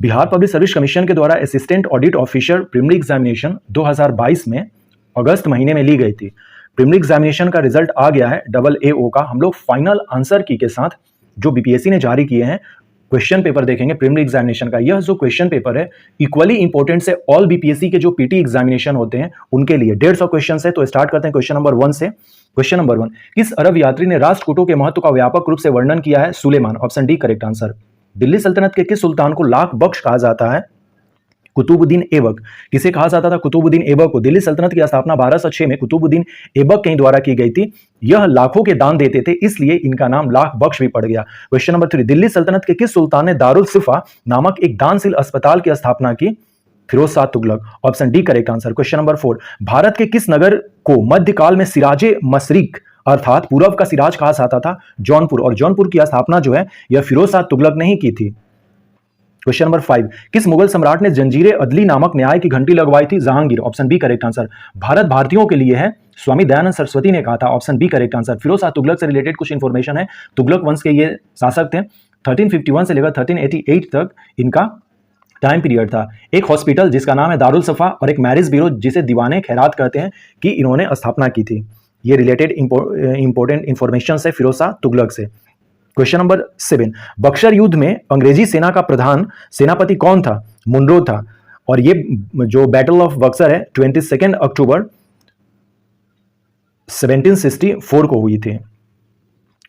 Bihar public service commission के द्वारा assistant audit officer preliminary examination 2022 में अगस्त महीने में ली गई थी। प्रीलिमिनरी एग्जामिनेशन का रिजल्ट आ गया है AAO का। हम लोग फाइनल आंसर की के साथ जो बीपीएससी ने जारी किए हैं क्वेश्चन पेपर देखेंगे प्रीलिमिनरी एग्जामिनेशन का। यह जो क्वेश्चन पेपर है इक्वली इंपॉर्टेंट से ऑल बीपीएससी के जो पीटी एग्जामिनेशन होते हैं उनके लिए 150 क्वेश्चन है। तो स्टार्ट करते हैं क्वेश्चन नंबर 1 से। क्वेश्चन नंबर 1, किस अरब यात्री ने राष्ट्रकूटों के महत्व का व्यापक रूप से वर्णन किया है? Sulaiman. Option D correct answer. Delhi सल्तनत के किस सुल्तान को लाख बख्श कहा जाता है? कुतुबुद्दीन ऐबक। किसे कहा जाता था? कुतुबुद्दीन ऐबक को। दिल्ली सल्तनत की स्थापना 1206 में कुतुबुद्दीन ऐबक के द्वारा की गई थी। यह लाखों के दान देते थे, इसलिए इनका नाम लाख बख्श भी पड़ गया। क्वेश्चन नंबर 3, दिल्ली सल्तनत के किस सुल्तान ने दारुल सिफा नामक एक दानशील अस्पताल की स्थापना की? Firoz Shah Tughlaq. Option D correct answer. Question number 4, Bharat के किस नगर को मध्यकाल में सिराजे मशरिक अर्थात पूरब का सिराज कहा जाता था? जौनपुर। और जौनपुर की स्थापना जो है यह फिरोज शाह तुगलक ने ही की थी। क्वेश्चन नंबर 5, किस मुगल सम्राट ने जंजीरे अदली नामक न्याय की घंटी लगवाई थी? Jahangir. Option B correct answer. Bharat भारतीयों के लिए है, स्वामी दयानंद सरस्वती ने कहा था। Option B correct answer. Firoz Shah Tughlaq से रिलेटेड कुछ इंफॉर्मेशन है। तुगलक वंश के ये शासक थे। 1351 से लेकर 1388 तक इनका टाइम पीरियड था। एक हॉस्पिटल जिसका नाम है दारुल सफा और एक मैरिज ब्यूरो जिसे दीवाने खैरात कहते हैं कि इन्होंने स्थापना की थी। ये रिलेटेड इंपॉर्टेंट इंफॉर्मेशन है फिरोज शाह तुगलक से। क्वेश्चन नंबर 7, बक्सर युद्ध में अंग्रेजी सेना का प्रधान सेनापति कौन था? मुनरो था। और ये जो बैटल ऑफ बक्सर है 22 अक्टूबर 1764 को हुई थी।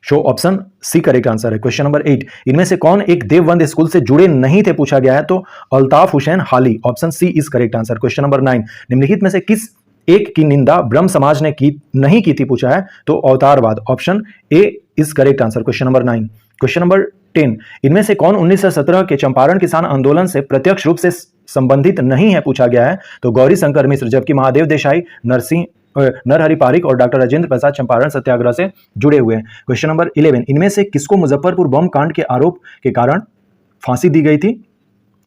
So option C correct answer है। क्वेश्चन नंबर 8, इनमें से कौन एक देवबंद स्कूल से जुड़े नहीं थे पूछा गया है? तो Altaf Hussain Hali. Option C is correct answer. Question number 9, निम्नलिखित में से किस एक की निंदा ब्रह्म समाज ने नहीं की थी पूछा है? तो अवतारवाद। Option A is correct answer. Question number 9। Question number 10, इनमें से कौन 1917 के चंपारण किसान आंदोलन से प्रत्यक्ष रूप से संबंधित नहीं है पूछा गया है? तो गौरी शंकर मिश्र, जबकि महादेव देसाई, नरहरि पारिक और डॉक्टर राजेंद्र प्रसाद चंपारण सत्याग्रह से जुड़े हुए हैं। क्वेश्चन नंबर 11, इनमें से किसको मुजफ्फरपुर बम कांड के आरोप के कारण फांसी दी गई थी?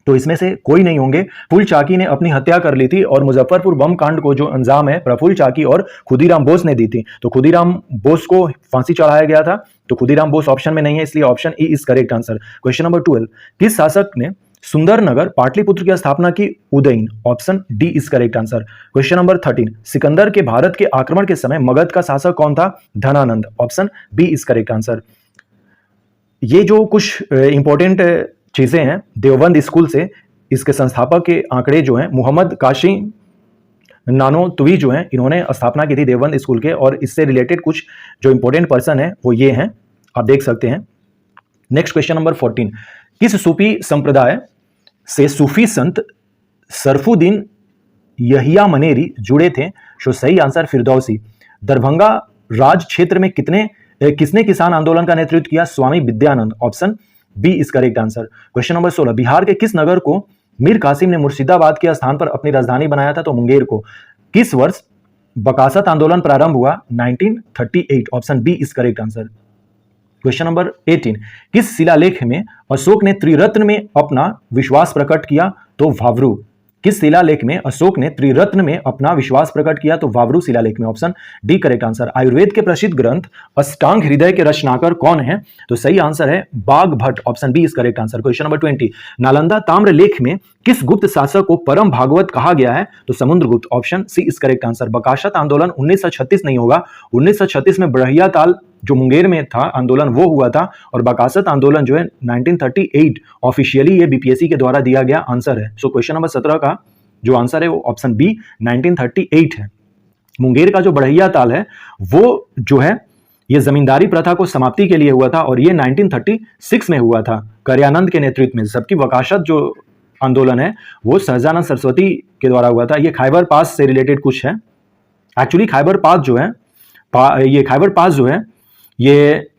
तो इसमें से कोई नहीं होंगे। फूल चाकी ने अपनी हत्या कर ली थी और मुजफ्फरपुर बम कांड को जो अंजाम है प्रफुल्ल चाकी और खुदीराम बोस ने दी थी। तो खुदीराम बोस को फांसी चढ़ाया गया था। तो खुदीराम बोस ऑप्शन में नहीं है, इसलिए option E is correct answer. Question number 12, किस शासक ने सुंदरनगर पाटलिपुत्र की स्थापना की? Udayan. Option D is correct answer. Question number 13, Sikandar के भारत के आक्रमण के समय मगध का शासक कौन था? Dhanananda. Option B is correct answer. ये जो कुछ इंपॉर्टेंट चीजें हैं देवबंद स्कूल से, इसके संस्थापक के आंकड़े जो हैं मोहम्मद काशी नानोतवी जो हैं इन्होंने स्थापना की थी देवबंद स्कूल के। और इससे रिलेटेड कुछ जो इंपॉर्टेंट पर्सन है वो ये हैं, आप देख सकते हैं। नेक्स्ट क्वेश्चन नंबर 14, किस सूफी संप्रदाय से सूफी संत सरफुद्दीन यहिया मनेरी जुड़े थे? तो सही आंसर फिरदौसी। दरभंगा राज क्षेत्र में किसने किसान आंदोलन का नेतृत्व किया? Swami Vidyanand. Option B is correct answer. Question number 16, Bihar के किस नगर को मीर कासिम ने मुर्शिदाबाद के स्थान पर अपनी राजधानी बनाया था? तो मुंगेर को। किस वर्ष बकासत आंदोलन प्रारंभ हुआ? 1938। Option B is correct answer. Question number 18, किस शिलालेख में अशोक ने त्रिरत्न में अपना विश्वास प्रकट किया? तो वावरू। किस शिलालेख में अशोक ने त्रिरत्न में अपना विश्वास प्रकट किया? तो वावरू शिलालेख में। Option D correct answer. Ayurveda के प्रसिद्ध ग्रंथ अष्टांग हृदय के रचनाकार कौन है? तो सही आंसर है Vagbhata. Option B is correct answer. Question number 20, Nalanda ताम्र लेख में किस गुप्त शासक को परम भागवत कहा गया है? तो Samudragupta. Option C is correct answer. बकासत आंदोलन 1936 नहीं होगा, 1936 में बड़हिया ताल जो मुंगेर में था आंदोलन वो हुआ था। और बकासत आंदोलन जो है 1938 ऑफिशियली ये बीपीएससी के द्वारा दिया गया आंसर है। सो क्वेश्चन नंबर 17 का जो आंसर है वो ऑप्शन बी 1938 है। मुंगेर का जो बड़हिया ताल है वो जो है ये जमींदारी प्रथा को समाप्ति के लिए हुआ था और ये 1936 में हुआ था करयानंद के नेतृत्व में। जबकि बकासत जो आंदोलन है वो सहजानंद सरस्वती के द्वारा हुआ था। ये खैबर पास से रिलेटेड कुछ है। एक्चुअली खैबर पास जो है ये खैबर पास जो है ये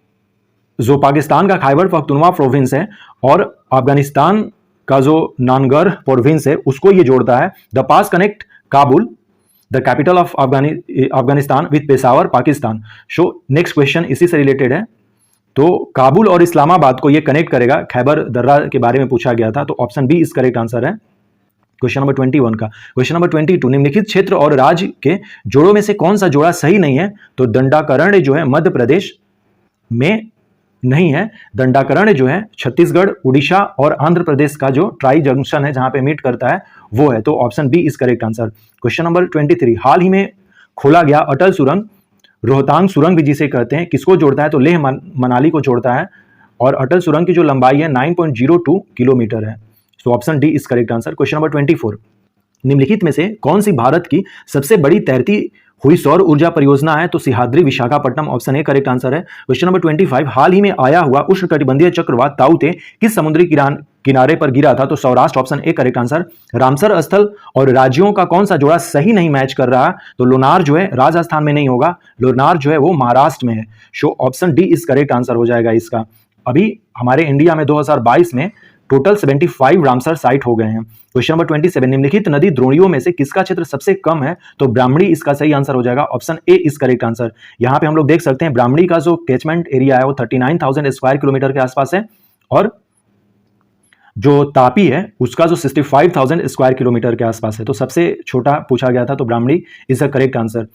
जो पाकिस्तान का खैबर पख्तूनख्वा प्रोविंस है और अफगानिस्तान का जो नानगर प्रोविंस है उसको ये जोड़ता है। The pass connect Kabul the capital of Afghanistan with Peshawar Pakistan. So next question इसी से रिलेटेड है। तो काबुल और इस्लामाबाद को ये कनेक्ट करेगा। खैबर दर्रा के बारे में पूछा गया था। तो ऑप्शन बी इस करेक्ट आंसर है क्वेश्चन नंबर 21 का। क्वेश्चन नंबर 22, निम्नलिखित क्षेत्र और राज्य के जोड़ों में से कौन सा जोड़ा सही नहीं है? तो दंडाकरण्य जो है मध्य प्रदेश में नहीं है। दंडाकरण जो है छत्तीसगढ़, उड़ीसा और आंध्र प्रदेश का जो ट्राई जंक्शन है जहां पे मीट करता है वो है, तो option B is correct answer. Question number 23, हाल ही में खोला गया अटल सुरंग, रोहतांग सुरंग भी जिसे कहते हैं, किसको जोड़ता है? तो लेह मनाली को जोड़ता है और अटल सुरंग की जो लंबाई है 9.02 किलोमीटर है। तो option D is correct answer. Question number 24, निम्नलिखित में से कौन सी भारत की सबसे बड़ी तैरती हुई सौर ऊर्जा परियोजना है? तो Simhadri Visakhapatnam, option A correct answer है। क्वेश्चन नंबर 25, हाल ही में आया हुआ उष्णकटिबंधीय चक्रवात ताऊते किस समुद्री किनारे पर गिरा था? तो Saurashtra, option A correct answer. Ramsar स्थल और राज्यों का कौन सा जोड़ा सही नहीं मैच कर रहा? तो लोनार जो है राजस्थान में नहीं होगा, लोनार जो है वो महाराष्ट्र में है। So option D is correct answer हो जाएगा इसका। अभी हमारे इंडिया में 2022 में टोटल 75 रामसर साइट हो गए हैं। क्वेश्चन नंबर 27, निम्नलिखित नदी द्रोणियों में से किसका क्षेत्र सबसे कम है? तो ब्राह्मणी इसका सही आंसर हो जाएगा, option A is correct answer. यहां पे हम लोग देख सकते हैं ब्राह्मणी का जो कैचमेंट एरिया है वो 39,000 स्क्वायर किलोमीटर के आसपास है और जो तापी है उसका जो 65,000 स्क्वायर किलोमीटर के आसपास है। तो सबसे छोटा पूछा गया था, तो Brahmani is the correct answer.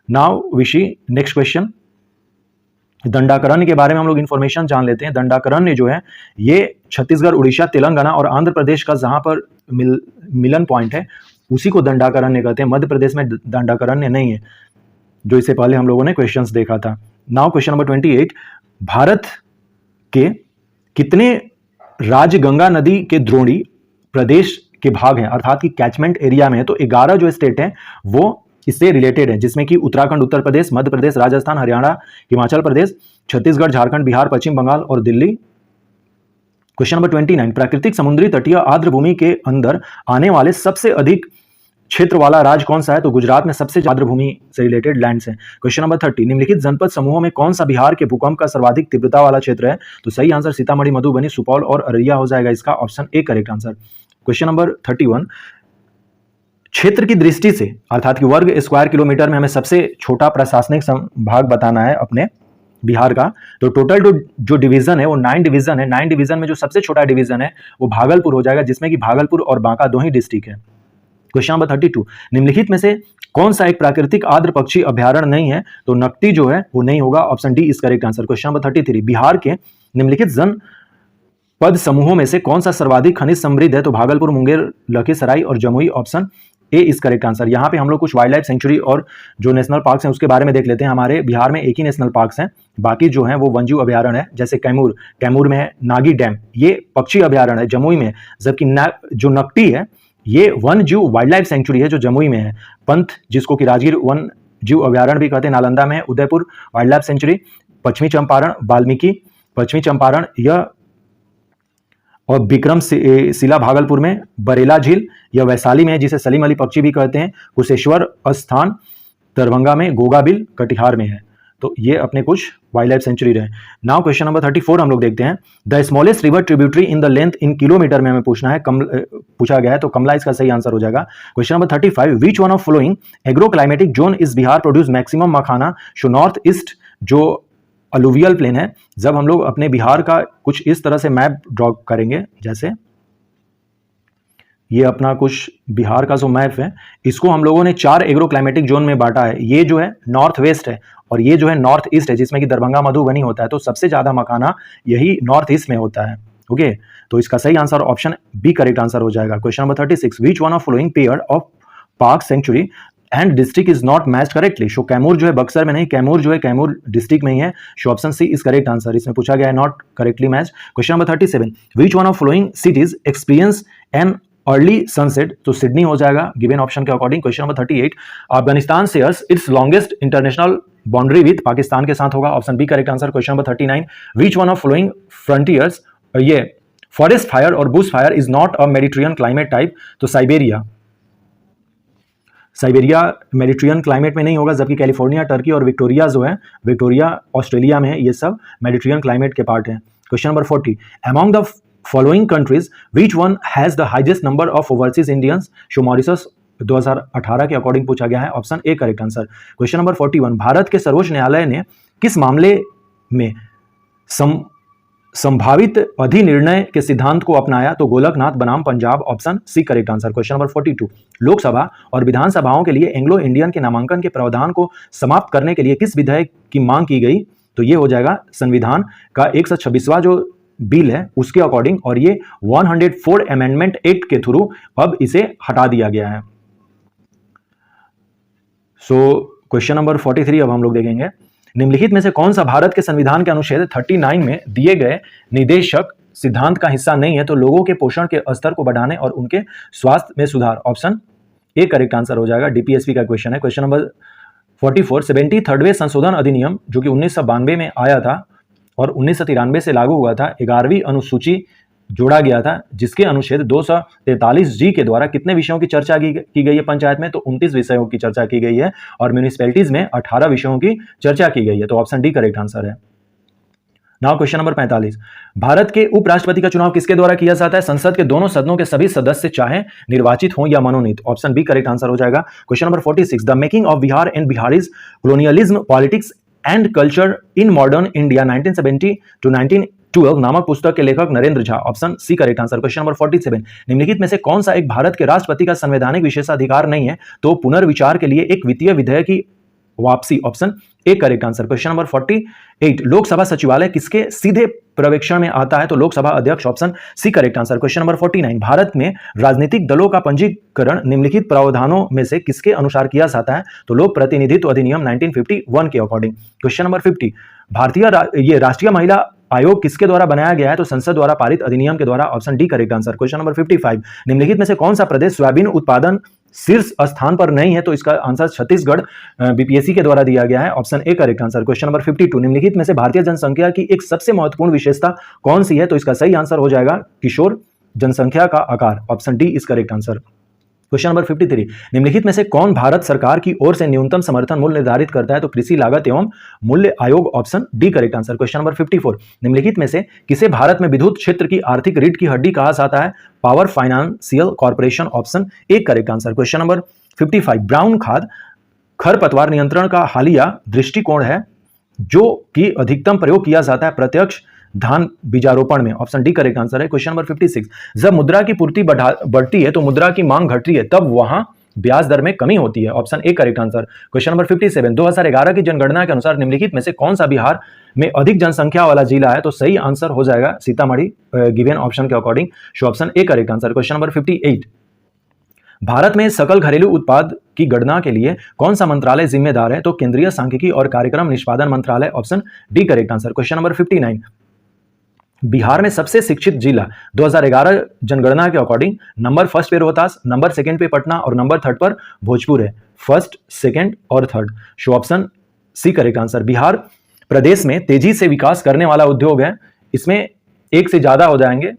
Now we see next question. Dandakaranya के बारे में हम लोग इंफॉर्मेशन जान लेते हैं। दंडाकरण जो है ये छत्तीसगढ़, उड़ीसा, तेलंगाना और आंध्र प्रदेश का जहां पर मिलन पॉइंट है उसी को दंडाकरण कहते हैं। मध्य प्रदेश में दंडाकरण नहीं है, जो इससे पहले हम लोगों ने क्वेश्चंस देखा था। नाउ क्वेश्चन नंबर 28, भारत के कितने राज्य गंगा नदी के द्रोणी प्रदेश के भाग हैं, अर्थात कि कैचमेंट एरिया में है? तो 11 जो स्टेट है वो इससे रिलेटेड है, जिसमें कि उत्तराखंड, उत्तर प्रदेश, मध्य प्रदेश, राजस्थान, हरियाणा, हिमाचल प्रदेश, छत्तीसगढ़, झारखंड, बिहार, पश्चिम बंगाल और दिल्ली। क्वेश्चन नंबर 29, प्राकृतिक समुद्री तटीय आर्द्र भूमि के अंदर आने वाले सबसे अधिक क्षेत्र वाला राज्य कौन सा है? तो गुजरात में सबसे आर्द्र भूमि से रिलेटेड लैंड्स हैं। क्वेश्चन नंबर 30, निम्नलिखित जनपद समूहों में कौन सा बिहार के भूकंप का सर्वाधिक तीव्रता वाला क्षेत्र है? तो सही आंसर सीतामढ़ी, मधुबनी, सुपौल और अररिया हो जाएगा इसका, option A correct answer. Question number 31, क्षेत्र की दृष्टि से अर्थात कि वर्ग स्क्वायर किलोमीटर में हमें सबसे छोटा प्रशासनिक संभाग बताना है अपने बिहार का। तो टोटल जो डिवीजन है वो 9 डिवीजन है। 9 डिवीजन में जो सबसे छोटा डिवीजन है वो भागलपुर हो जाएगा, जिसमें कि भागलपुर और बांका दो ही डिस्ट्रिक्ट है। क्वेश्चन नंबर 32, निम्नलिखित में से कौन सा एक प्राकृतिक आर्द्र पक्षी अभ्यारण्य नहीं है? तो नकटी जो है वो नहीं होगा, option D is correct answer. Question number 33, Bihar के निम्नलिखित जनपद समूहों में से कौन सा सर्वाधिक खनिज समृद्ध है? तो भागलपुर, मुंगेर, लखीसराय और Jamui, option A is correct answer. यहाँ पे हम लोग कुछ वाइल्ड लाइफ सेंचुरी और जो नेशनल पार्क्स हैं उसके बारे में देख लेते हैं। हमारे बिहार में एक ही नेशनल पार्क्स हैं, बाकी जो हैं वो वन्यजीव अभ्यारण्य है। जैसे कैमूर में है नागी डैम, ये पक्षी अभ्यारण्य है जमुई में, जबकि जो नकटी है ये वन्यजीव वाइल्ड लाइफ सेंचुरी है जो जमुई में है। पंथ, जिसको कि राजगीर वन्यजीव अभ्यारण्य भी कहते हैं, नालंदा में है। उदयपुर वाइल्ड लाइफ सेंचुरी, पश्चिमी चंपारण, वाल्मीकि पश्चिमी चंपारण यह और विक्रमशिला भागलपुर में, बरेला झील या वैशाली में जिसे सलीम अली पक्षी भी कहते हैं, कुशेश्वर स्थान दरभंगा में, गोगाबिल कटिहार में है। तो ये अपने कुछ वाइल्ड लाइफ सेंचुरी रहे। नाउ क्वेश्चन नंबर 34 हम लोग देखते हैं। The smallest river tributary in the length in kilometre में हमें पूछना है, पूछा गया है, तो कमला इसका सही आंसर हो जाएगा। Question number 35, which one of following agro climatic zone is Bihar produce maximum makhana? So north east जो अलुवियल प्लेन है, जब हम लोग अपने बिहार का कुछ इस तरह से मैप ड्रॉ करेंगे, जैसे ये अपना कुछ बिहार का जो मैप है, इसको हम लोगों ने 4 एग्रो क्लाइमेटिक जोन में बांटा है। ये जो है नॉर्थ वेस्ट है और ये जो है नॉर्थ ईस्ट है, जिसमें कि दरभंगा, मधुबनी होता है। तो सबसे ज्यादा मखाना यही नॉर्थ ईस्ट में होता है। ओके, तो इसका सही answer option B correct answer हो जाएगा। Question number 36, which one of following pair of park sanctuary and district is not match correctly? So Kaimur जो है बक्सर में नहीं, कैमूर जो है कैमूर डिस्ट्रिक्ट में ही है। So option C is correct answer. इसमें पूछा गया है not correctly match. Question number 37, which one of following cities experience an early sunset? तो सिडनी हो जाएगा गिवन ऑप्शन के according. Question number 38, Afghanistan shares its longest international boundary with Pakistan के साथ होगा, option B correct answer. Question number 39, which one of following frontiers, ये forest fire और bush fire is not a Mediterranean climate type? तो Siberia Mediterranean climate में नहीं होगा, जबकि कैलिफोर्निया, टर्की और विक्टोरिया जो है, विक्टोरिया ऑस्ट्रेलिया में है, ये सब मेडिटेरियन क्लाइमेट के पार्ट हैं। Question number 40, among the following countries which one has the highest number of overseas Indians? So Mauritius 2018 के अकॉर्डिंग पूछा गया है, option A correct answer. Question number 41, Bharat के सर्वोच्च न्यायालय ने किस मामले में संभावित अधिनिर्णय के सिद्धांत को अपनाया? तो गोलकनाथ बनाम Punjab, option C correct answer. Question number 42, Lok Sabha और विधानसभाओं के लिए एंग्लो इंडियन के नामांकन के प्रावधान को समाप्त करने के लिए किस विधेयक की मांग की गई? तो ये हो जाएगा संविधान का 126वां जो बिल है उसके अकॉर्डिंग, और ये 104 अमेंडमेंट एक्ट के थ्रू अब इसे हटा दिया गया है। क्वेश्चन नंबर 43 अब हम लोग देखेंगे। निम्नलिखित में से कौन सा भारत के संविधान के अनुच्छेद 39 में दिए गए निदेशक सिद्धांत का हिस्सा नहीं है? तो लोगों के पोषण के स्तर को बढ़ाने और उनके स्वास्थ्य में सुधार। ऑप्शन ए करेक्ट आंसर हो जाएगा। डीपीएसपी का क्वेश्चन है। क्वेश्चन नंबर 44 73वें संशोधन अधिनियम जो कि 1992 में आया था और 1993 से लागू हुआ था, 11वीं अनुसूची जोड़ा गया था, जिसके अनुच्छेद 243 के द्वारा कितने विषयों की चर्चा की गई है पंचायत में? तो 29 विषयों की चर्चा की गई है, और म्यूनिसिपैलिटीज में 18 विषयों की चर्चा की गई है। तो ऑप्शन डी करेक्ट आंसर है। नाउ क्वेश्चन नंबर 45, भारत के उपराष्ट्रपति का चुनाव किसके द्वारा किया जाता है? संसद के दोनों सदनों के सभी सदस्य चाहे निर्वाचित हों या मनोनीत। ऑप्शन बी करेक्ट आंसर हो जाएगा। Question number 46, the making of Bihar and Biharis colonialism politics and culture in modern India 1970 to 1912 नामक पुस्तक के लेखक Narendra Jha. Option C correct answer. Question number 47, निम्नलिखित में से कौन सा एक भारत के राष्ट्रपति का संवैधानिक विशेषाधिकार नहीं है? तो पुनर्विचार के लिए एक वित्तीय विधेयक की वापसी। Option A correct answer. Question number 48, Lok Sabha सचिवालय किसके सीधे पर्यवेक्षण में आता है? तो लोकसभा अध्यक्ष। Option C correct answer. Question number 49, Bharat में राजनीतिक दलों का पंजीकरण निम्नलिखित प्रावधानों में से किसके अनुसार किया जाता है? तो लोक प्रतिनिधित्व अधिनियम 1951 के अकॉर्डिंग। क्वेश्चन नंबर 50, भारतीय राष्ट्रीय महिला आयोग किसके द्वारा बनाया गया है? तो संसद द्वारा पारित अधिनियम के द्वारा। Option D correct answer. Question number 55, निम्नलिखित में से कौन सा प्रदेश सोयाबीन उत्पादन शीर्ष स्थान पर नहीं है? तो इसका आंसर छत्तीसगढ़ बीपीएससी के द्वारा दिया गया है। Option A correct answer. Question number 52, निम्नलिखित में से भारतीय जनसंख्या की एक सबसे महत्वपूर्ण विशेषता कौन सी है? तो इसका सही आंसर हो जाएगा किशोर जनसंख्या का आकार। Option D is correct answer. Question number 53, निम्नलिखित में से कौन भारत सरकार की ओर से न्यूनतम समर्थन मूल्य निर्धारित करता है? तो कृषि लागत एवं मूल्य आयोग। Option D correct answer. Question number 54, निम्नलिखित में से किसे भारत में विद्युत क्षेत्र की आर्थिक रीढ़ की हड्डी कहा जाता है? Power financial corporation. Option A correct answer. Question number 55, brown खाद खरपतवार नियंत्रण का हालिया दृष्टिकोण है जो कि अधिकतम प्रयोग किया जाता है प्रत्यक्ष धान बीजारोपण में। ऑप्शन डी करेक्ट आंसर है। क्वेश्चन नंबर 56, जब मुद्रा की पूर्ति बढ़ती है तो मुद्रा की मांग घटती है, तब वहां ब्याज दर में कमी होती है। Option A correct answer. Question number 57, 2011 की जनगणना के अनुसार निम्नलिखित में से कौन सा बिहार में अधिक जनसंख्या वाला जिला है? तो सही आंसर हो जाएगा सीतामढ़ी गिवन ऑप्शन के according. So option A correct answer. Question number 58, Bharat में सकल घरेलू उत्पाद की गणना के लिए कौन सा मंत्रालय जिम्मेदार है? तो केंद्रीय सांख्यिकी और कार्यक्रम निष्पादन मंत्रालय। Option D correct answer. Question number 59, Bihar में सबसे शिक्षित जिला 2011 जनगणना के अकॉर्डिंग नंबर फर्स्ट पे रोहतास, नंबर सेकंड पे पटना और नंबर थर्ड पर भोजपुर है। फर्स्ट, सेकंड और third. So option C correct answer. Bihar प्रदेश में तेजी से विकास करने वाला उद्योग है, इसमें एक से ज्यादा हो जाएंगे,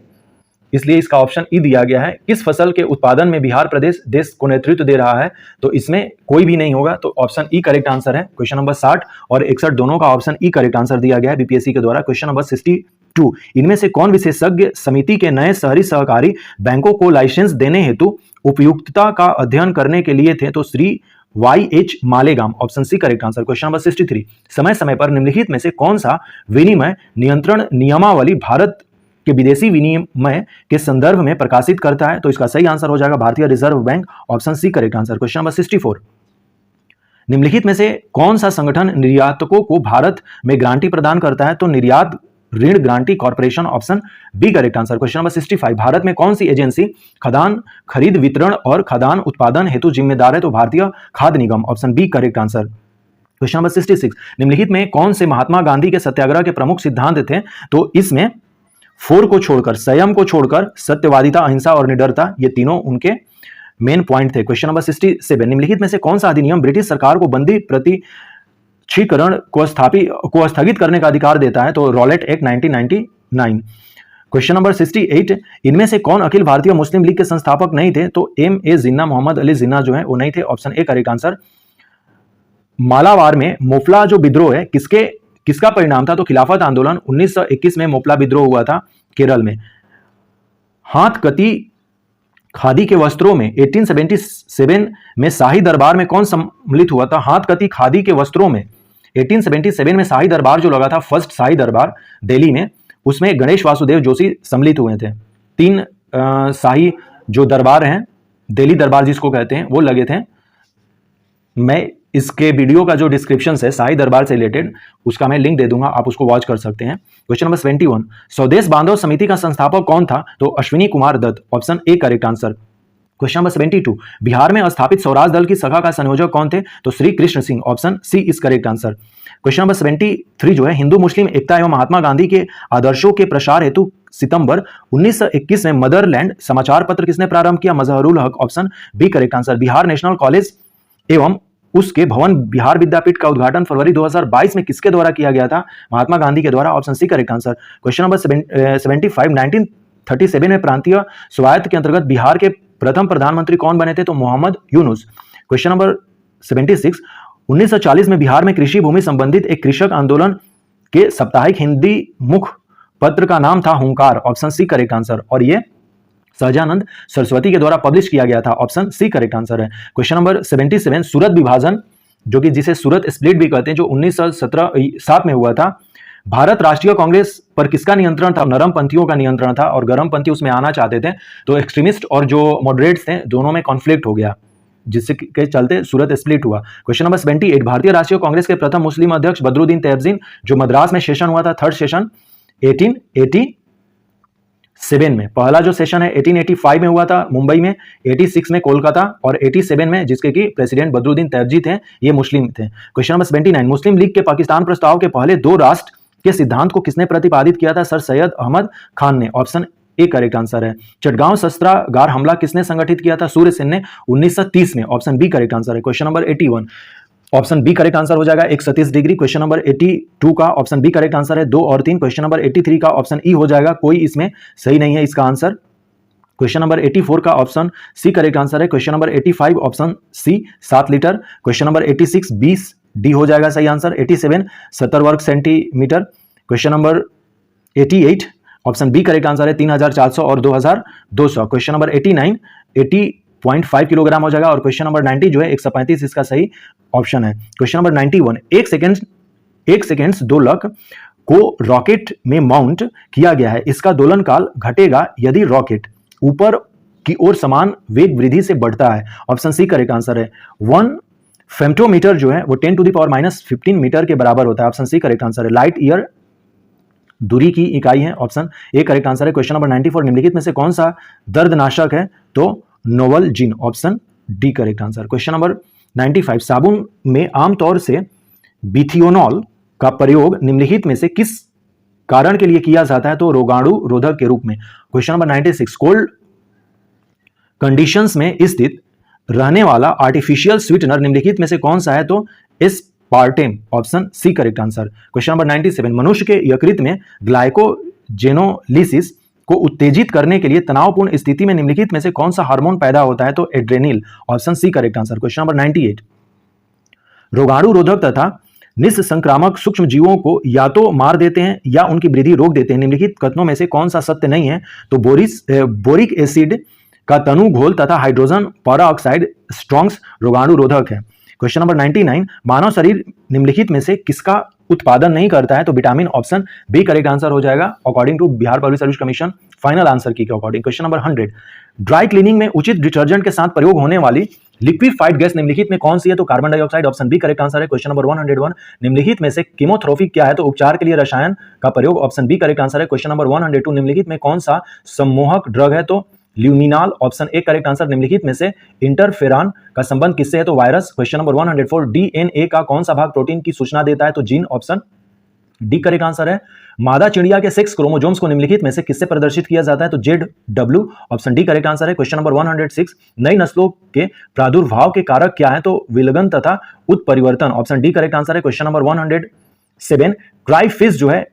इसलिए इसका ऑप्शन ई दिया गया है। किस फसल के उत्पादन में बिहार प्रदेश देश को नेतृत्व दे रहा है? तो इसमें कोई भी नहीं होगा, तो ऑप्शन ई करेक्ट आंसर है। क्वेश्चन नंबर 60 और 61 दोनों का ऑप्शन ई करेक्ट आंसर दिया गया है बीपीएससी के द्वारा। क्वेश्चन नंबर 62, इनमें से कौन विशेषज्ञ समिति के नए शहरी सहकारी बैंकों को लाइसेंस देने हेतु उपयुक्तता का अध्ययन करने के लिए थे? तो Shri YH Malegam. Option C correct answer. Question number 63, समय समय पर निम्नलिखित में से कौन सा विनिमय नियंत्रण नियमावली भारत के विदेशी विनिमय के संदर्भ में प्रकाशित करता है? तो इसका सही आंसर हो जाएगा भारतीय reserve bank. Option C correct answer. Question number 64, निम्नलिखित में से कौन सा संगठन निर्यातकों को भारत में गारंटी प्रदान करता है? तो निर्यात ऋण guarantee corporation. Option B correct answer. Question number 65, Bharat में कौन सी एजेंसी खदान खरीद वितरण और खदान उत्पादन हेतु जिम्मेदार है? तो भारतीय खाद्य निगम। Option B correct answer. Question number 66, निम्नलिखित में कौन से महात्मा गांधी के सत्याग्रह के प्रमुख सिद्धांत थे? तो इसमें 4 को छोड़कर, संयम को छोड़कर, सत्यवादिता, अहिंसा और निडरता, ये तीनों उनके मेन पॉइंट थे। क्वेश्चन नंबर 67, निम्नलिखित में से कौन सा अधिनियम ब्रिटिश सरकार को बंदी प्रतिष्ठीकरण को स्थगित करने का अधिकार देता है? तो रॉलेट एक्ट 1999। क्वेश्चन नंबर 68, इनमें से कौन अखिल भारतीय मुस्लिम लीग के संस्थापक नहीं थे? तो MA जिन्ना, मोहम्मद अली जिन्ना जो है वो नहीं थे। Option A correct answer. Malabar में मोफला जो विद्रोह है किसका परिणाम था? तो खिलाफत आंदोलन 1921 में मोपला विद्रोह हुआ था केरल में। हाथ कती खादी के वस्त्रों में 1877 में शाही दरबार में कौन सम्मिलित हुआ था? हाथ कती खादी के वस्त्रों में 1877 में शाही दरबार जो लगा था, फर्स्ट शाही दरबार दिल्ली में, उसमें गणेश वासुदेव जोशी सम्मिलित हुए थे। 3 शाही जो दरबार हैं, दिल्ली दरबार जिसको कहते हैं, वो लगे थे। मैं इसके वीडियो का जो डिस्क्रिप्शन है शाही दरबार से रिलेटेड, उसका मैं लिंक दे दूंगा, आप उसको वॉच कर सकते हैं। क्वेश्चन नंबर 71, स्वदेश बांधव समिति का संस्थापक कौन था? तो Ashwini Kumar Dutt, option A correct answer. Question number 72, Bihar में स्थापित स्वराज दल की शाखा का संयोजक कौन थे? तो Shri Krishna Singh, option C is correct answer. Question number 73 जो है, हिंदू मुस्लिम एकता एवं महात्मा गांधी के आदर्शों के प्रसार हेतु सितंबर 1921 में मदरलैंड समाचार पत्र किसने प्रारंभ किया? Mazharul Haque, option B correct answer. Bihar national college एवं उसके भवन बिहार विद्यापीठ का उद्घाटन फरवरी 2022 में किसके द्वारा किया गया था? महात्मा गांधी के द्वारा, option C correct answer. Question number 75, 1937 में प्रांतीय स्वायत्त के अंतर्गत बिहार के प्रथम प्रधानमंत्री कौन बने थे? तो मोहम्मद यूनुस। क्वेश्चन नंबर 76, 1940 में बिहार में कृषि भूमि संबंधित एक कृषक आंदोलन के साप्ताहिक हिंदी मुख पत्र का नाम था हुंकार, ऑप्शन सी करेक्ट आंसर, और ये सहजानंद सरस्वती के द्वारा पब्लिश किया गया था, ऑप्शन सी करेक्ट आंसर है। क्वेश्चन नंबर 77, सूरत विभाजन जो कि जिसे सूरत स्प्लिट भी कहते हैं, जो 1917 में हुआ था, भारत राष्ट्रीय कांग्रेस पर किसका नियंत्रण था? नरमपंथियों का नियंत्रण था, और गरमपंथी उसमें आना चाहते थे, तो एक्सट्रीमिस्ट और जो मॉडरेट्स थे दोनों में कॉन्फ्लिक्ट हो गया, जिससे के चलते सूरत स्प्लिट हुआ। क्वेश्चन नंबर 78, भारतीय राष्ट्रीय कांग्रेस के प्रथम मुस्लिम अध्यक्ष बदरुद्दीन तैयबजीन, जो मद्रास में सेशन हुआ था, थर्ड सेशन 1887 में। पहला जो सेशन है 1885 में हुआ था मुंबई में, 86 में कोलकाता, और 87 में जिसके कि प्रेसिडेंट बदरुद्दीन तैयबजी थे, ये मुस्लिम थे। क्वेश्चन नंबर 79, मुस्लिम लीग के पाकिस्तान प्रस्ताव के पहले दो राष्ट्र के सिद्धांत को किसने प्रतिपादित किया था? सर सैयद अहमद खान ने, ऑप्शन ए करेक्ट आंसर है। चटगांव शस्त्रागार हमला किसने संगठित किया था? सूर्य सेन ने, 1930 में, ऑप्शन बी करेक्ट आंसर है। Question number 81, option B correct answer हो जाएगा 137 डिग्री। क्वेश्चन नंबर 82 का ऑप्शन बी करेक्ट आंसर है 2 और 3। क्वेश्चन नंबर 83 का ऑप्शन ई हो जाएगा, कोई इसमें सही नहीं है इसका आंसर। क्वेश्चन नंबर 84 का ऑप्शन सी करेक्ट आंसर है। Question number 85 option C 7 litre. Question number 86 20 D हो जाएगा सही आंसर। 87 70 वर्ग centimetre. Question number 88 option B correct answer है 3400 और 2200। क्वेश्चन नंबर 89 80.5 किलोग्राम हो जाएगा, और क्वेश्चन नंबर 90 जो है 135 इसका सही ऑप्शन है। क्वेश्चन नंबर 91, एक सेकेंड 2 लख को रॉकेट में माउंट किया गया है, इसका दोलन काल घटेगा यदि रॉकेट ऊपर की ओर समान वेग वृद्धि से बढ़ता है, ऑप्शन सी करेक्ट आंसर है। 1 फेम्टोमीटर जो है वो 10⁻⁻15 मीटर के बराबर होता है, ऑप्शन सी करेक्ट आंसर है। लाइट ईयर दूरी की इकाई है, ऑप्शन ए करेक्ट आंसर है। क्वेश्चन नंबर 94, निम्नलिखित में से कौन सा दर्दनाशक है? तो Novalgin, option D correct answer. Question number 95, साबुन में आमतौर से बिथियोनॉल का प्रयोग निम्नलिखित में से किस कारण के लिए किया जाता है? तो रोगाणु रोधक के रूप में। क्वेश्चन नंबर 96, कोल्ड कंडीशंस में स्थित रहने वाला आर्टिफिशियल स्वीटनर निम्नलिखित में से कौन सा है? तो aspartame, option C correct answer. Question number 97, मनुष्य के यकृत में ग्लाइकोजेनोलिसिस को उत्तेजित करने के लिए तनावपूर्ण स्थिति में निम्नलिखित में से कौन सा हार्मोन पैदा होता है? तो adrenal, option C correct answer. Question number 98, रोगाणु रोधक तथा निस्संक्रामक सूक्ष्म जीवों को या तो मार देते हैं या उनकी वृद्धि रोक देते हैं, निम्नलिखित कथनों में से कौन सा सत्य नहीं है? तो बोरिक एसिड का तनु घोल तथा हाइड्रोजन पेरोक्साइड स्ट्रॉन्ग्स रोगाणु रोधक है। क्वेश्चन नंबर 99, मानव शरीर निम्नलिखित में से किसका उत्पादन नहीं करता है? तो vitamin, option B correct answer हो जाएगा according to Bihar public service commission final answer की according. Question number 100, dry cleaning में उचित डिटर्जेंट के साथ प्रयोग होने वाली लिक्विफाइड गैस निम्नलिखित में कौन सी है? तो carbon dioxide, option B correct answer है। क्वेश्चन नंबर 101, निम्नलिखित में से कीमोथेरेपी क्या है? तो उपचार के लिए रसायन का प्रयोग, ऑप्शन बी करेक्ट आंसर है। क्वेश्चन नंबर 102, निम्नलिखित में कौन सा सम्मोहक ड्रग है? तो ल्यूमिनाल, ऑप्शन ए करेक्ट आंसर। निम्नलिखित में से इंटरफेरॉन का संबंध किससे है? तो वायरस। क्वेश्चन नंबर 104, डीएनए का कौन सा भाग प्रोटीन की सूचना देता है? तो gene, option D correct answer है। मादा चिड़िया के सेक्स क्रोमोसोम्स को निम्नलिखित में से किससे प्रदर्शित किया जाता है? तो ZW, option D correct answer है। क्वेश्चन नंबर 106, नई नस्लों के प्रादुर्भाव के कारक क्या है? तो विलगन तथा उत्परिवर्तन, ऑप्शन डी करेक्ट आंसर है। क्वेश्चन नंबर 107, क्राइफिश जो है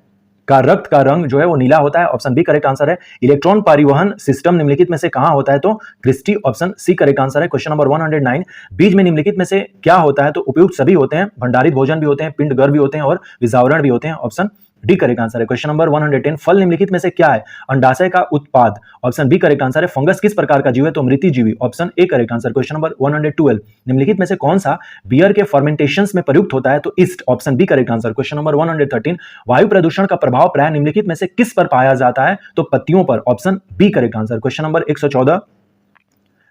का रक्त का रंग जो है वो नीला होता है, ऑप्शन बी करेक्ट आंसर है। इलेक्ट्रॉन परिवहन सिस्टम निम्नलिखित में से कहां होता है? तो cristae, option C correct answer है। क्वेश्चन नंबर 109, बीज में निम्नलिखित में से क्या होता है? तो उपयुक्त सभी होते हैं, भंडारित भोजन भी होते हैं, पिंड गर्भ भी होते हैं और विजावरण भी होते हैं, ऑप्शन डी करेक्ट आंसर है। क्वेश्चन नंबर 110, फल निम्नलिखित में से क्या है? अंडाशय का उत्पाद, ऑप्शन बी करेक्ट आंसर है। फंगस किस प्रकार का जीव है? तो मृतिजीवी, option A correct answer. Question number 112, निम्नलिखित में से कौन सा बियर के फर्मेंटेशंस में प्रयुक्त होता है? तो yeast, option B correct answer. Question number 113, वायु प्रदूषण का प्रभाव प्राय निम्नलिखित में से किस पर पाया जाता है? तो पत्तियों पर, option B correct answer. Question number 114,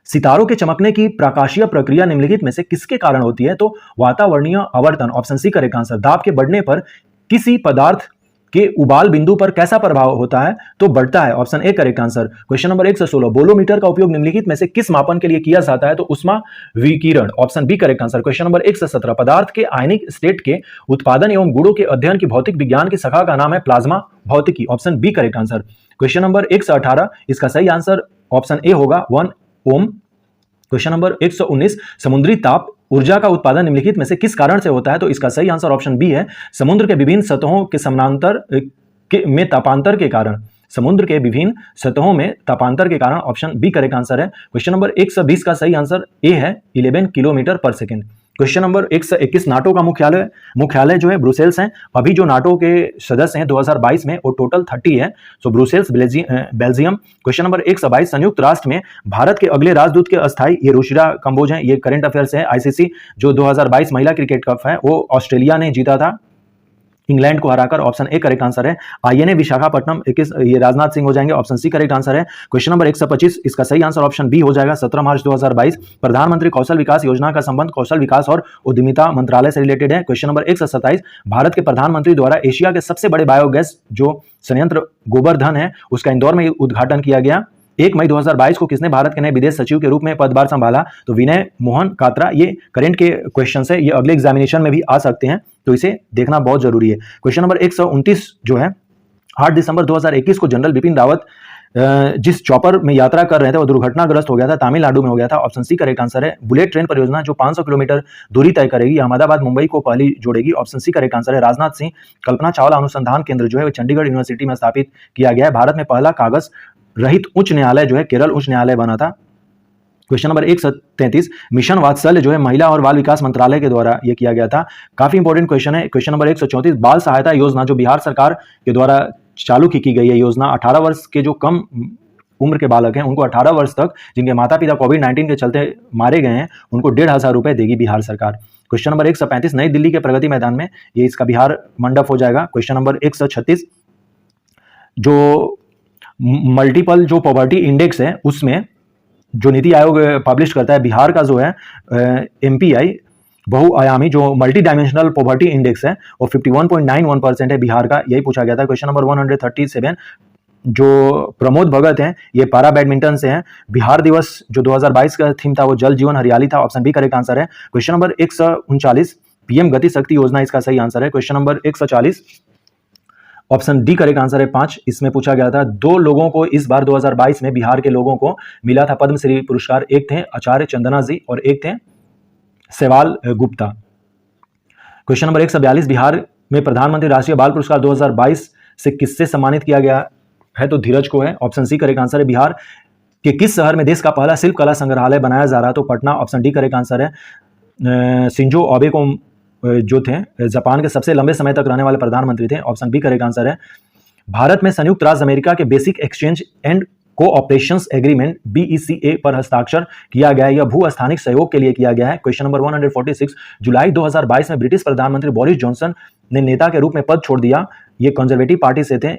सितारों के चमकने की प्रकाशीय प्रक्रिया निम्नलिखित में से किसके कारण होती है? तो वातावरणीय आवर्तन, ऑप्शन सी करेक्ट आंसर। दाब के बढ़ने पर किसी पदार्थ के उबाल बिंदु पर कैसा प्रभाव होता है? तो बढ़ता है, option A correct answer. Question number 116, bolometer का उपयोग निम्नलिखित में से किस मापन के लिए किया जाता है? तो उष्मा विकिरण, option B correct answer. Question number 117, पदार्थ के आयनिक स्टेट के उत्पादन एवं गुणों के अध्ययन की भौतिक विज्ञान की शाखा का नाम है प्लाज्मा भौतिकी, option B correct answer. Question number 118, इसका सही आंसर ऑप्शन ए होगा 1 ओम। क्वेश्चन नंबर 119, समुद्री ताप ऊर्जा का उत्पादन निम्नलिखित में से किस कारण से होता है? तो इसका सही आंसर ऑप्शन बी है, समुद्र के विभिन्न सतहों के समानांतर में तापांतर के कारण। समुद्र के विभिन्न सतहों में तापांतर के कारण, ऑप्शन बी करेक्ट आंसर है। क्वेश्चन नंबर 120 का सही आंसर ए है, 11 किलोमीटर पर सेकेंड। क्वेश्चन नंबर 121, नाटो का मुख्यालय जो है ब्रुसेल्स है। अभी जो नाटो के सदस्य हैं 2022 में वो टोटल 30 है, सो ब्रुसेल्स बेल्जियम। क्वेश्चन नंबर 122, संयुक्त राष्ट्र में भारत के अगले राजदूत के अस्थायी, ये रुशिरा कंबोज हैं। ये करंट अफेयर्स है। आईसीसी जो 2022 महिला क्रिकेट कप है वो ऑस्ट्रेलिया ने जीता था इंग्लैंड को हराकर, ऑप्शन ए करेक्ट आंसर है। आईएनए विशाखापट्टनम ये राजनाथ सिंह हो जाएंगे, ऑप्शन सी करेक्ट आंसर है। क्वेश्चन नंबर 125, इसका सही आंसर ऑप्शन बी हो जाएगा, 17 मार्च 2022। प्रधानमंत्री कौशल विकास योजना का संबंध कौशल विकास और उद्यमिता मंत्रालय से रिलेटेड है। क्वेश्चन नंबर 127, भारत के प्रधानमंत्री द्वारा एशिया के सबसे बड़े बायोगैस जो संयंत्र गोबर्धन है उसका इंदौर में उद्घाटन किया गया। 1 मई 2022 को किसने भारत के नए विदेश सचिव के रूप में पदभार संभाला? तो विनय मोहन कात्रा। ये करंट के क्वेश्चन है, ये अगले एग्जामिनेशन में भी आ सकते हैं, तो इसे देखना बहुत जरूरी है। क्वेश्चन नंबर 129 जो है, 8 दिसंबर 2021 को जनरल बिपिन रावत जिस चॉपर में यात्रा कर रहे थे वो दुर्घटनाग्रस्त हो गया था, तमिलनाडु में हो गया था, ऑप्शन सी करेक्ट आंसर है। बुलेट ट्रेन परियोजना जो 500 किलोमीटर दूरी तय करेगी, अहमदाबाद मुंबई को पहली जोड़ेगी, ऑप्शन सी करेक्ट आंसर है। राजनाथ सिंह, कल्पना चावला अनुसंधान केंद्र जो है वो चंडीगढ़ यूनिवर्सिटी में स्थापित किया गया है। भारत में पहला कागज रहित उच्च न्यायालय जो है केरल उच्च न्यायालय बना था। क्वेश्चन नंबर 133, मिशन वात्सल्य जो है महिला और बाल विकास मंत्रालय के द्वारा यह किया गया था। काफी इंपॉर्टेंट क्वेश्चन है। क्वेश्चन नंबर 134, बाल सहायता योजना जो बिहार सरकार के द्वारा चालू की गई है योजना, 18 वर्ष के जो कम उम्र के बालक हैं उनको 18 वर्ष तक जिनके माता पिता कोविड-19 के चलते मारे गए हैं उनको 1,500 रुपए देगी बिहार सरकार। क्वेश्चन नंबर 135, नई दिल्ली के प्रगति मैदान में, ये इसका बिहार मंडप हो जाएगा। क्वेश्चन नंबर 136, जो मल्टीपल जो पॉवर्टी इंडेक्स है उसमें जो नीति आयोग पब्लिश करता है, बिहार का जो है एमपीआई बहुआयामी जो मल्टी डायमेंशनल पॉवर्टी इंडेक्स है वो 51.91% है बिहार का, यही पूछा गया था। क्वेश्चन नंबर 137, जो प्रमोद भगत हैं ये पारा बैडमिंटन से हैं। बिहार दिवस जो 2022 का थीम था वो जल जीवन हरियाली था, ऑप्शन बी करेक्ट आंसर है। क्वेश्चन नंबर 139, पीएम गति शक्ति योजना इसका सही आंसर है। Question number 140, option D correct answer है 5। इसमें पूछा गया था 2 लोगों को इस बार 2022 में बिहार के लोगों को मिला था पद्मश्री पुरस्कार, एक थे आचार्य चंदना जी और एक थे सेवाल गुप्ता। क्वेश्चन नंबर 142, बिहार में प्रधानमंत्री राष्ट्रीय बाल पुरस्कार 2022 से किससे सम्मानित किया गया है? तो धीरज को है, ऑप्शन सी करेक्ट आंसर है। बिहार के किस शहर में देश का पहला शिल्प कला संग्रहालय बनाया जा रहा है? तो Patna, option D correct answer है। शिंजो आबे को जो थे जापान के सबसे लंबे समय तक रहने वाले प्रधानमंत्री थे, ऑप्शन बी करेक्ट आंसर है। भारत में संयुक्त राज्य अमेरिका के basic exchange and cooperations agreement BECA पर हस्ताक्षर किया गया है, यह भू स्थानिक सहयोग के लिए किया गया है। क्वेश्चन नंबर 146, जुलाई 2022 में ब्रिटिश प्रधानमंत्री बोरिस जॉनसन ने नेता के रूप में पद छोड़ दिया, ये कंजर्वेटिव पार्टी से थे।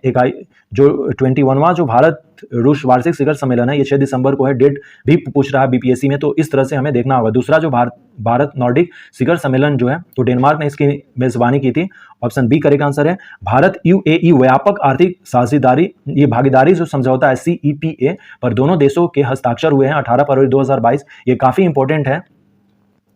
जो 21वां जो भारत रूस वार्षिक शिखर सम्मेलन है ये 6 दिसंबर को है, डेट भी पूछ रहा है बीपीएससी में, तो इस तरह से हमें देखना होगा। दूसरा जो भारत नॉर्डिक शिखर सम्मेलन जो है तो डेनमार्क ने इसकी मेजबानी की थी, ऑप्शन बी करेक्ट आंसर है। भारत UAE व्यापक आर्थिक साझेदारी ये भागीदारी जो समझौता है CEPA पर दोनों देशों के हस्ताक्षर हुए हैं 18 फरवरी 2022, ये काफी इंपॉर्टेंट है।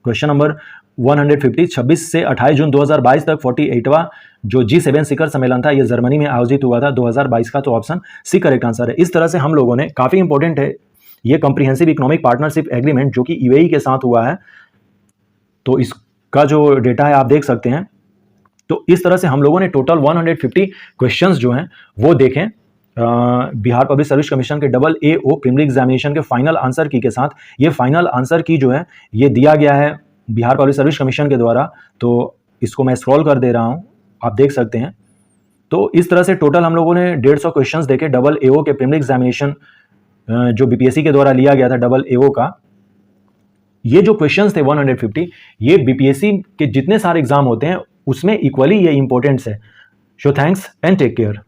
क्वेश्चन नंबर 150, 26 से 28 जून 2022 तक 48वां जो G7 शिखर सम्मेलन था ये जर्मनी में आयोजित हुआ था 2022 का, तो ऑप्शन सी करेक्ट आंसर है। इस तरह से हम लोगों ने, काफी इंपॉर्टेंट है ये कॉम्प्रिहेंसिव इकोनॉमिक पार्टनरशिप एग्रीमेंट जो कि UAE के साथ हुआ है, तो इसका जो डेटा है आप देख सकते हैं। तो इस तरह से हम लोगों ने टोटल 150 क्वेश्चंस जो हैं वो देखें बिहार पब्लिक सर्विस कमीशन के AAO प्रीलिमिनरी एग्जामिनेशन के फाइनल आंसर की के साथ। ये फाइनल आंसर की जो है ये दिया गया है बिहार पब्लिक सर्विस कमीशन के द्वारा, तो इसको मैं स्क्रॉल कर दे रहा हूँ, आप देख सकते हैं। तो इस तरह से टोटल हम लोगों ने 150 क्वेश्चंस देखे AAO के प्रीलिमिनरी एग्जामिनेशन जो BPSC के द्वारा लिया गया था AAO का। ये जो क्वेश्चंस थे 150, ये BPSC के जितने सारे एग्जाम होते हैं उसमें इक्वली ये इंपॉर्टेंट है। So thanks and take care.